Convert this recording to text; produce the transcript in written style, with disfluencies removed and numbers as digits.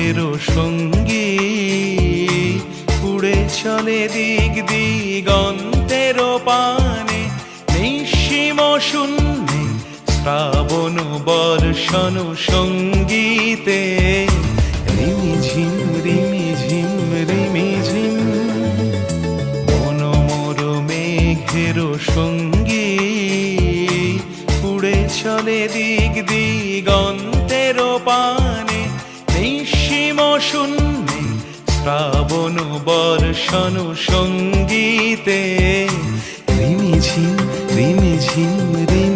মেঘের সঙ্গী উড়ে চলে দিক দিগন্তের পানে, নিঃসীম শূন্যে শ্রাবণ বর্ষণ সঙ্গীতে রিমিঝিম রিমিঝিম রিমিঝিম। মনোমোর মেঘের সঙ্গী উড়ে চলে দিক দিগন্তের পানে, নিঃসীম শূন্যে শ্রাবণ বর্ষণ সঙ্গীতে রিমিঝিম রিমিঝিম রিমি।